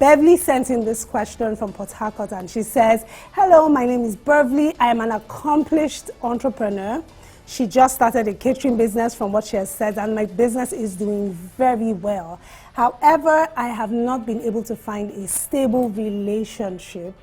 Beverly sent in this question from Port Harcourt, and she says, hello, my name is Beverly. I am an accomplished entrepreneur. She just started a catering business from what she has said, and my business is doing very well. However, I have not been able to find a stable relationship.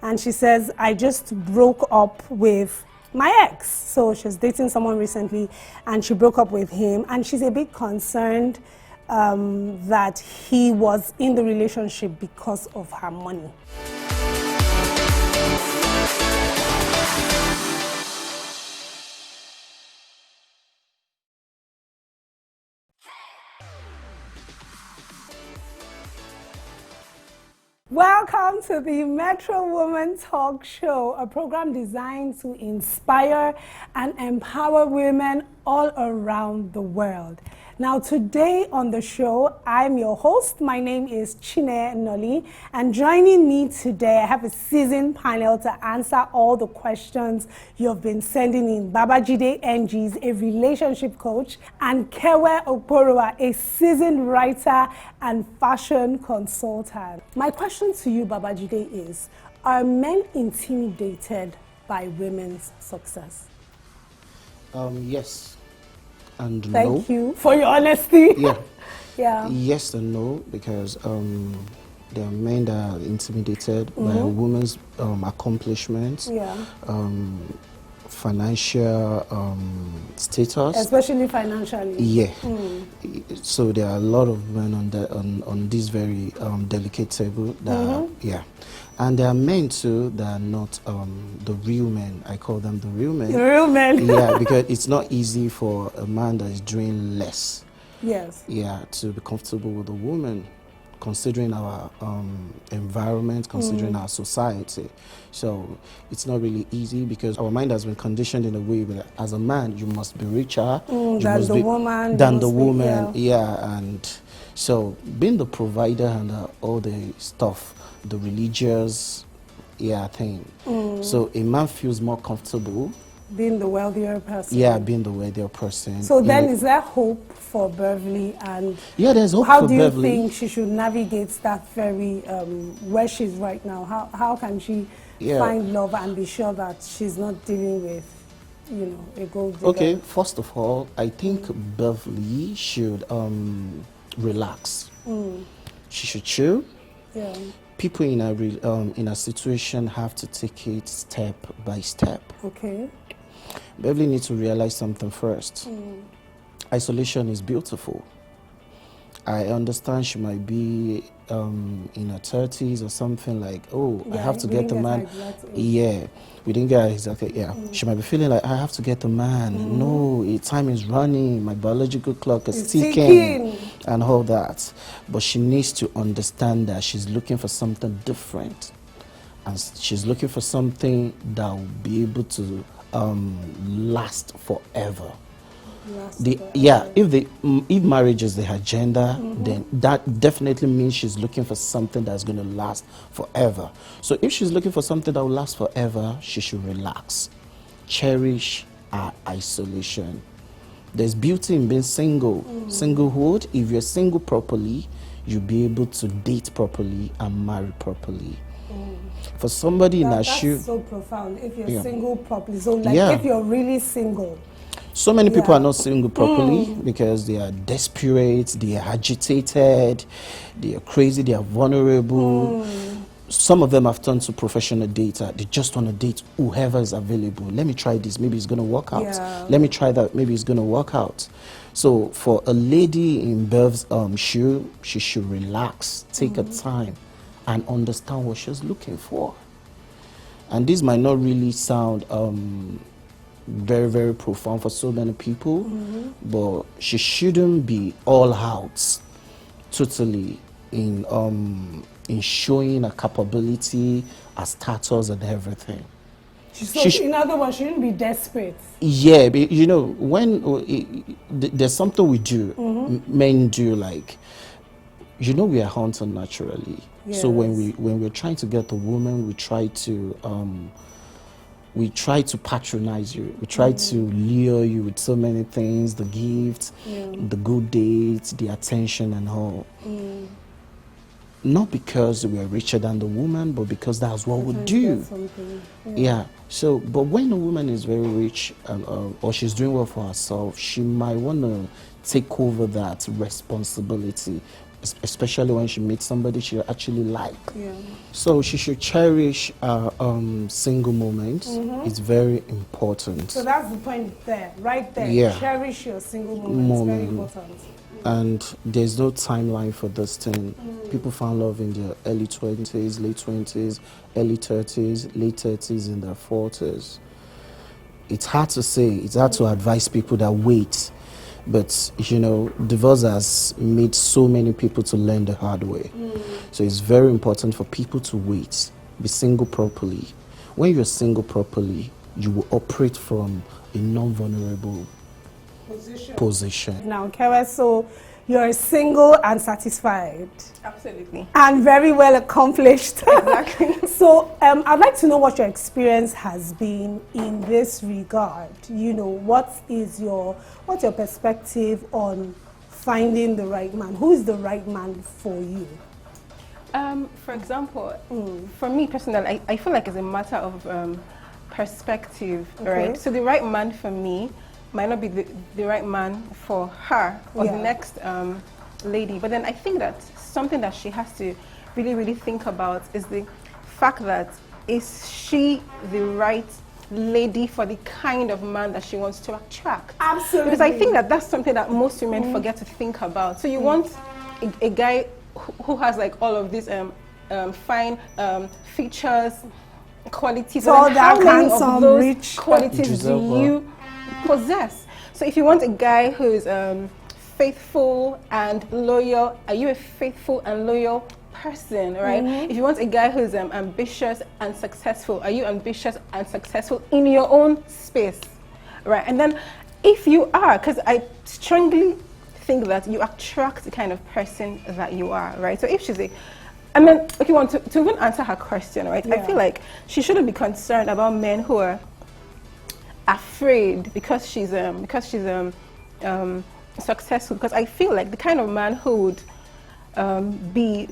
And she says, I just broke up with my ex. So she's dating someone recently, and she broke up with him, and she's a bit concerned that he was in the relationship because of her money. Welcome to the Metrowoman Talk Show, a program designed to inspire and empower women all around the world. Now, today on the show, I'm your host. My name is Chine Noli, and joining me today, I have a seasoned panel to answer all the questions you've been sending in. Babajide NG's a relationship coach, and Kewe Okporowa, a seasoned writer and fashion consultant. My question to you, Babajide, is, are men intimidated by women's success? Yes. And Thank no. you for your honesty. Yeah. Yeah. Yes and no, because there are men that are intimidated by a woman's accomplishments, financial status. Especially financially. Yeah. So there are a lot of men on this very delicate table that and there are men too that are not the real men. I call them the real men. The real men. Yeah, because it's not easy for a man that is doing less. Yes. Yeah, to be comfortable with a woman, considering our environment, considering our society. So it's not really easy because our mind has been conditioned in a way where as a man you must be richer than the woman. Than the woman, and so being the provider and all the stuff, the religious thing. So a man feels more comfortable being the wealthier person. Yeah, being the wealthier person. So then is there hope for Beverly? And there's hope how for do you Beverly. think she should navigate that very, where she's right now? How can she find love and be sure that she's not dealing with, a gold digger? Okay, first of all, I think Beverly should relax. She should chill. Yeah. People in a situation have to take it step by step. Okay. Beverly needs to realize something first. Isolation is beautiful. I understand she might be in her 30s or something like, I have to get the man. Exactly. We didn't get exactly. She might be feeling like, I have to get the man. No, time is running. My biological clock is ticking and all that. But she needs to understand that she's looking for something different. And she's looking for something that will be able to last forever. If marriage is the agenda, then that definitely means she's looking for something that's going to last forever. So if she's looking for something that will last forever, she should relax, cherish her isolation. There's beauty in being single. Singlehood, if you're single properly, you'll be able to date properly and marry properly. For somebody in her shoe, that's so profound. If you're single properly, so if you're really single. So many people are not single properly because they are desperate, they are agitated, they are crazy, they are vulnerable. Some of them have turned to professional data. They just want to date whoever is available. Let me try this, maybe it's going to work out. Let me try that, maybe it's going to work out. So for a lady in Bev's shoe, she should relax, take her time, and understand what she's looking for. And this might not really sound very, very profound for so many people, but she shouldn't be all out totally in showing her capability, her status and everything. In other words, she shouldn't be desperate. Yeah, but when there's something we do, men do, like, we are hunting naturally. Yes. So when we're trying to get the woman, we try to patronize you. We try to lure you with so many things, the gifts, the good dates, the attention and all. not because we are richer than the woman, but because that's what we do. Yeah. So, but when a woman is very rich or she's doing well for herself, she might want to take over that responsibility, especially when she meets somebody she actually like. Yeah. So she should cherish single moments. It's very important. So that's the point there, right there. Yeah. Cherish your single moments. Very important. And there's no timeline for this thing. People found love in their early 20s, late 20s, early 30s, late 30s, in their 40s. It's hard to say, it's hard to advise people that wait. But, you know, divorce has made so many people to learn the hard way. So it's very important for people to wait, be single properly. When you're single properly, you will operate from a non-vulnerable position. Now, Kara, so you're single and satisfied. Absolutely. And very well accomplished. Exactly. So I'd like to know what your experience has been in this regard. You know, what's your perspective on finding the right man? Who is the right man for you? For example, for me personally, I feel like it's a matter of perspective, right? So the right man for me might not be the right man for her or the next lady. But then I think that something that she has to really, really think about is the fact that is she the right lady for the kind of man that she wants to attract? Absolutely. Because I think that that's something that most women forget to think about. So you want a guy who has like all of these fine features, qualities. So but then that how many of handsome, those rich qualities do you possess? So if you want a guy who is faithful and loyal, are you a faithful and loyal person, right? If you want a guy who's ambitious and successful, are you ambitious and successful in your own space, right? And then if you are, because I strongly think that you attract the kind of person that you are, right? So if she's a, I mean, if you want to even answer her question, right? I feel like she shouldn't be concerned about men who are afraid because she's successful. Because I feel like the kind of man who would be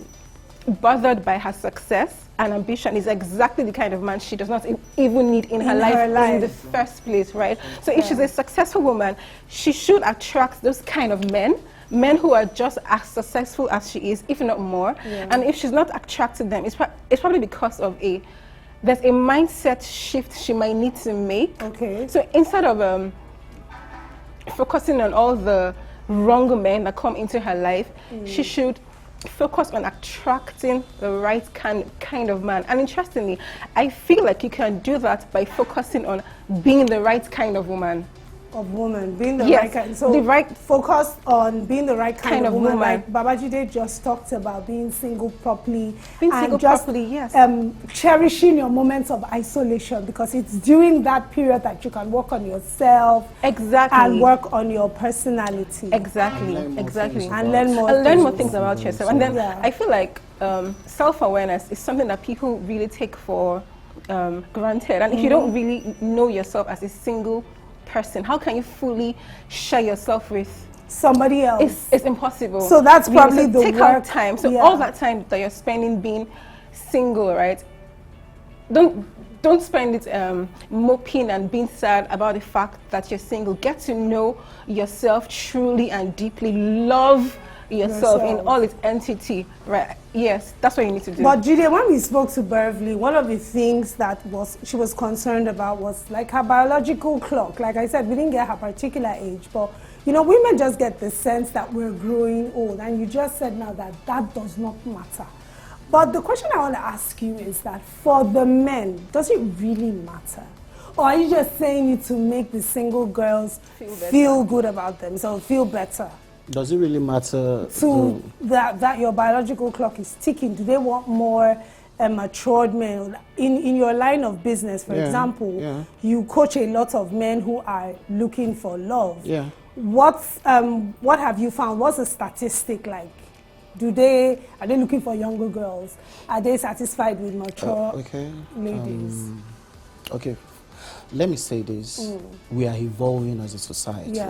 bothered by her success and ambition is exactly the kind of man she does not even need in her life in the first place, right? So if she's a successful woman, she should attract those kind of men who are just as successful as she is, if not more. And if she's not attracted them, it's probably because of there's a mindset shift she might need to make. Okay. So instead of focusing on all the wrong men that come into her life, she should focus on attracting the right kind of man. And interestingly, I feel like you can do that by focusing on being the right kind of woman. Being the right kind. So the right focus on being the right kind of woman. Like Babajide just talked about being single properly. Cherishing your moments of isolation, because it's during that period that you can work on yourself. Exactly. And work on your personality. Exactly. And learn more things about yourself. And then I feel like self-awareness is something that people really take for granted. And if you don't really know yourself as a single person, how can you fully share yourself with somebody else? It's impossible. So that's probably the take out time. So all that time that you're spending being single, right? Don't spend it moping and being sad about the fact that you're single. Get to know yourself truly and deeply. Love yourself in all its entity, right? Yes, that's what you need to do. But Julia, when we spoke to Beverly, one of the things that she was concerned about was like her biological clock. Like I said, we didn't get her particular age, but you know, women just get the sense that we're growing old, and you just said now that does not matter. But the question I want to ask you is that for the men, does it really matter? Or are you just saying it to make the single girls feel good about themselves, feel better? Does it really matter to that your biological clock is ticking? Do they want more matured men? In your line of business, for example, you coach a lot of men who are looking for love. What have you found? What's the statistic like? Are they looking for younger girls? Are they satisfied with mature ladies? Okay, let me say this. We are evolving as a society.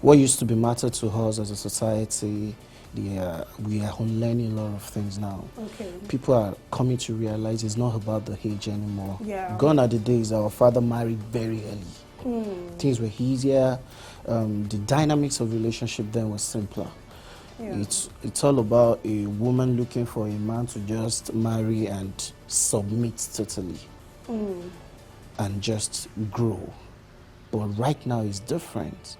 What used to be matter to us as a society we are unlearning a lot of things now. Okay. People are coming to realize it's not about the age anymore. Yeah. Gone are the days our father married very early. Things were easier. The dynamics of relationship then was simpler. Yeah. It's all about a woman looking for a man to just marry and submit totally and just grow. But right now it's different.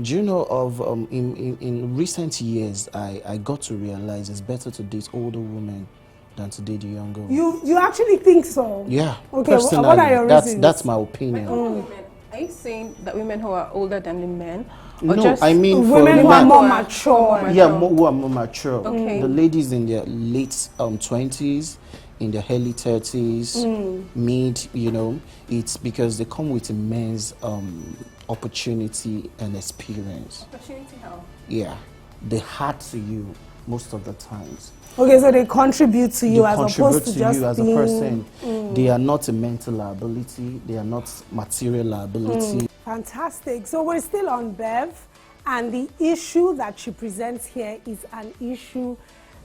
Do you know of in recent years I got to realize it's better to date older women than to date the younger ones. You actually think so? Yeah. Okay. Personally, What are your reasons? that's my opinion. Women, are you saying that women who are older than the men? Or No, just I mean for Women who are women, more mature. yeah, who are more mature. Okay. The ladies in their late 20s, in their early 30s, mid, it's because they come with immense opportunity and experience. Opportunity how? Yeah, they hard to you most of the times. Okay, so they contribute to you They as contribute opposed to to just you as a being, person. They are not a mental liability. They are not material liability. Fantastic. So we're still on Bev, and the issue that she presents here is an issue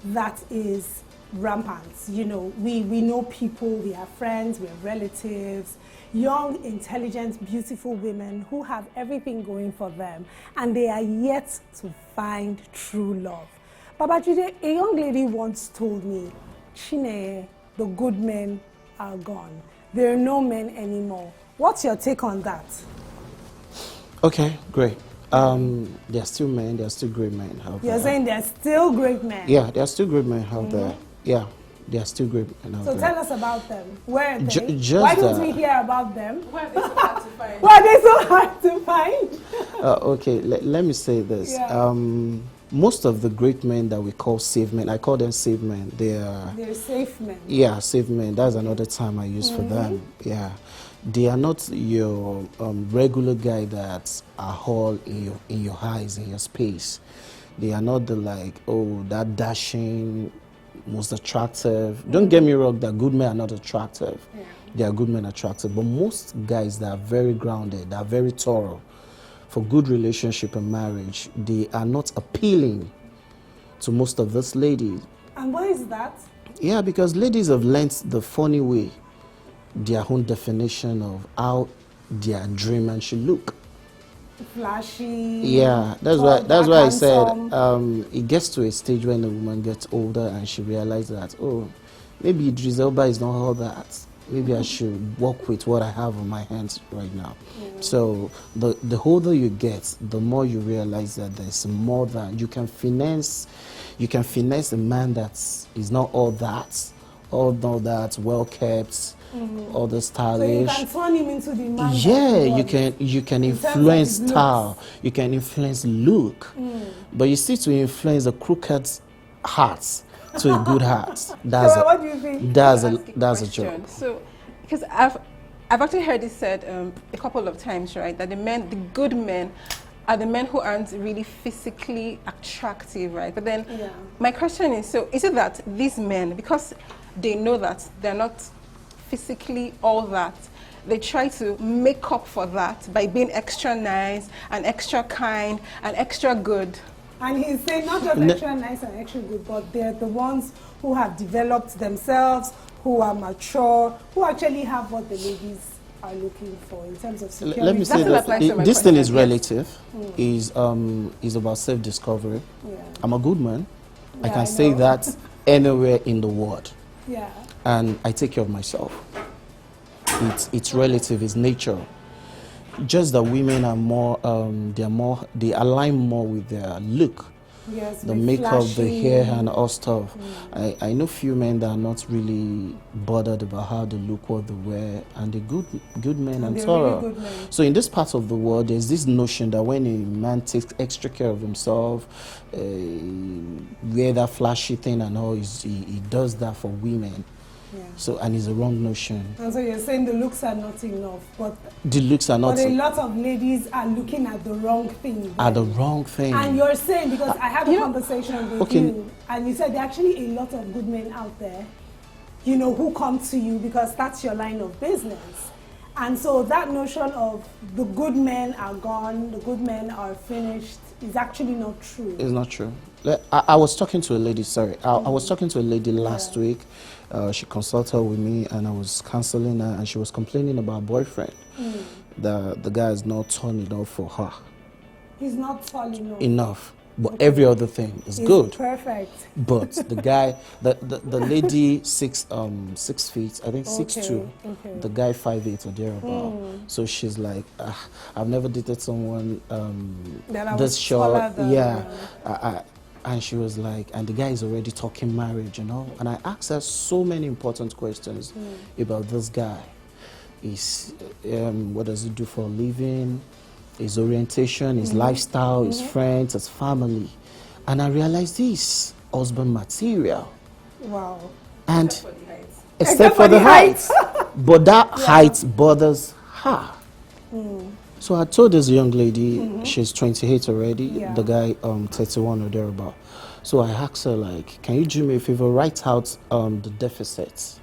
that is rampant. We know people, we have friends, we have relatives, young, intelligent, beautiful women who have everything going for them, and they are yet to find true love. Babajide, a young lady once told me, Chine, the good men are gone. There are no men anymore. What's your take on that? Okay, great. There are still men, there are still great men out there. You're saying there are still great men? Yeah, there are still great men out there. Yeah, there are still great men out So there. tell us about them. Where are they? Just Why don't we hear about them? Why are they so hard to find? Why are they so hard to find? Okay, let me say this. Yeah. Most of the great men that we call safe men, I call them safe men. They're safe men. Yeah, safe men. That's another term I use for them. Yeah. They are not your regular guy that are all in your eyes, in your space. They are not the that dashing, most attractive. Don't get me wrong, that good men are not attractive. Yeah. They are good men attractive. But most guys that are very grounded, that are very thorough, for good relationship and marriage, they are not appealing to most of these ladies. And why is that? Yeah, because ladies have learnt the funny way, their own definition of how their dream man should look. Flashy. Yeah, that's tall, why I handsome. said it gets to a stage when a woman gets older and she realizes that, oh, maybe Idris Elba is not all that. Maybe I should work with what I have on my hands right now. So the older you get, the more you realize that there's more than you can finesse. You can finesse a man that is not all that, well kept, all the stylish. So you can turn him into the man. Yeah, you can In terms of influence his looks. style, you can influence look, but you see, to influence a crooked heart to a good heart. So what do you think? That's Ask a question. job. So, because I've actually heard it said a couple of times, right, that the good men, are the men who aren't really physically attractive, right? But then, my question is, so is it that these men, because they know that they're not physically all that, they try to make up for that by being extra nice and extra kind and extra good? And he's saying not just extra nice and extra good, but they're the ones who have developed themselves, who are mature, who actually have what the ladies are looking for in terms of security. Let me say That applies to that my this thing question, is yes. relative. Is about self-discovery. Yeah. I'm a good man. I Yeah, can I say know. that anywhere in the world, Yeah. and I take care of myself. It's relative. It's nature. Just that women are more. They align more with their look. Yes, The with makeup, the flashy. hair, and all stuff. I know few men that are not really bothered about how they look, what they wear, and they're good men and they're thorough. really good men. So in this part of the world, there's this notion that when a man takes extra care of himself, wear that flashy thing and all, he does that for women. Yeah. So, and it's a wrong notion. And so you're saying the looks are not enough, but The looks are not a lot of ladies are looking at the wrong thing. are the wrong thing. And you're saying, because I had a conversation with Okay. you, and you said there are actually a lot of good men out there, who come to you because that's your line of business. And so that notion of the good men are gone, the good men are finished, is actually not true. It's not true. I was talking to a lady, sorry. I was talking to a lady last week. She consulted with me and I was counseling her and she was complaining about her boyfriend. The guy is not tall enough for her. He's not tall enough. Enough. But every other thing is good. Perfect. But the guy, the lady 6 feet, I think 6'2". Okay. The guy 5'8" or thereabout. So she's like, I've never dated someone this short. And she was like, and the guy is already talking marriage, you know. And I asked her so many important questions about this guy. What does he do for a living? His orientation, his lifestyle, his friends, his family. And I realized this husband material. Wow. And except for the height. But that height bothers her. So I told this young lady, she's 28 already, the guy 31 or thereabout. So I asked her, like, can you do me a favor, write out the deficits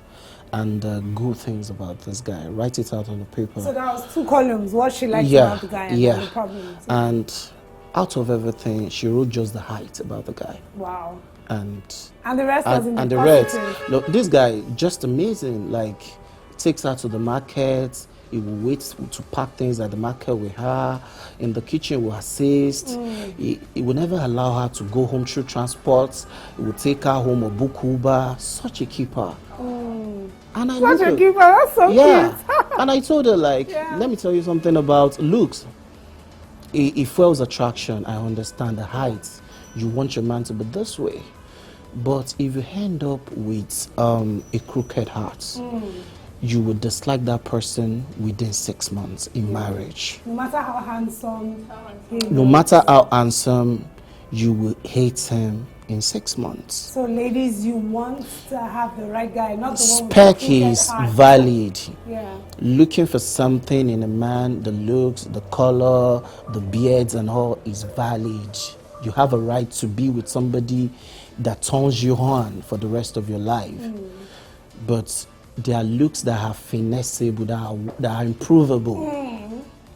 and good things about this guy. Write it out on the paper. So that was 2 columns, what she liked about the guy and the problems. And out of everything, she wrote just the height about the guy. Wow. And the rest was in and the rest. Look, this guy, just amazing. Like, takes her to the market. He will wait to pack things at the market with her. In the kitchen, will assist. He will never allow her to go home through transport. He will take her home or book Uber. Such a keeper. And I Such a keeper, that's so cute. And I told her, like, let me tell you something about looks. It fuels attraction. I understand the height. You want your man to be this way. But if you end up with a crooked heart, you would dislike that person within 6 months in marriage. No matter how handsome No matter how handsome, you will hate him in 6 months. So ladies, you want to have the right guy, not the one with Spec the crooked is heart. valid. Yeah. Looking for something in a man, the looks, the color, the beards and all is valid. You have a right to be with somebody that turns you on for the rest of your life. But there are looks that are finessable, that are improvable.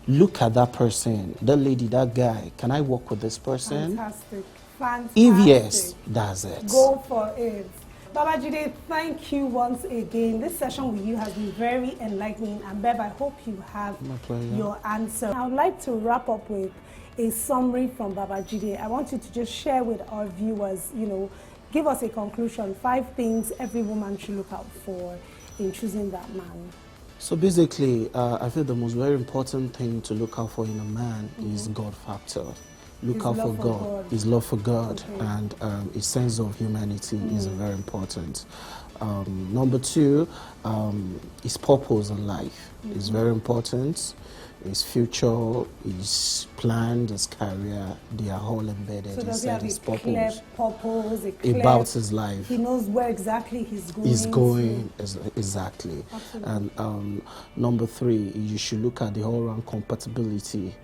Look at that person, that lady, that guy. Can I work with this person? Fantastic. Fantastic. If yes, that's it. Go for it. Babajide, thank you once again. This session with you has been very enlightening, and Bev, I hope you have your answer. I would like to wrap up with a summary from Babajide. I want you to just share with our viewers, give us a conclusion, 5 things every woman should look out for in choosing that man. So basically, I feel the most very important thing to look out for in a man is God factor. Look out for God. His love for God and his sense of humanity is very important. Number 2, his purpose in life is very important. His future, his plan, his career, they are all embedded inside his purpose. Clear purpose, about his life. He knows where exactly he's going. Exactly. Absolutely. And number 3, you should look at the all-round compatibility.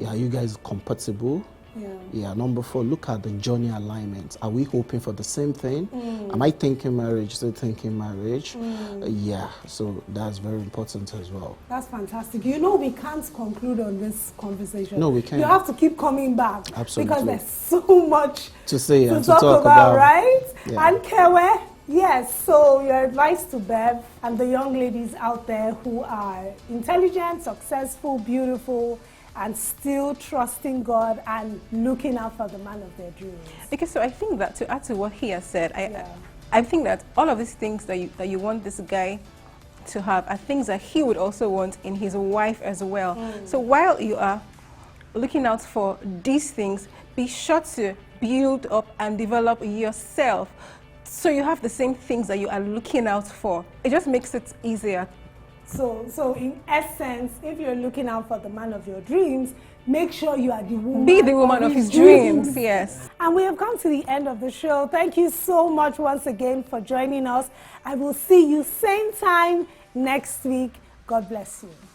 Are you guys compatible? Number 4, look at the journey alignment. Are we hoping for the same thing? Am I thinking marriage, still thinking marriage? So that's very important as well. That's fantastic. We can't conclude on this conversation. No, we can't. You have to keep coming back. Absolutely. Because there's so much to say and to talk about, right? And Kewe, yes, so your advice to Bev and the young ladies out there who are intelligent, successful, beautiful, and still trusting God and looking out for the man of their dreams. Okay, so I think that to add to what he has said, I think that all of these things that you want this guy to have are things that he would also want in his wife as well. So while you are looking out for these things, be sure to build up and develop yourself so you have the same things that you are looking out for. It just makes it easier. So in essence, if you're looking out for the man of your dreams, make sure you are the woman. Be the woman of his dreams, yes. And we have come to the end of the show. Thank you so much once again for joining us. I will see you same time next week. God bless you.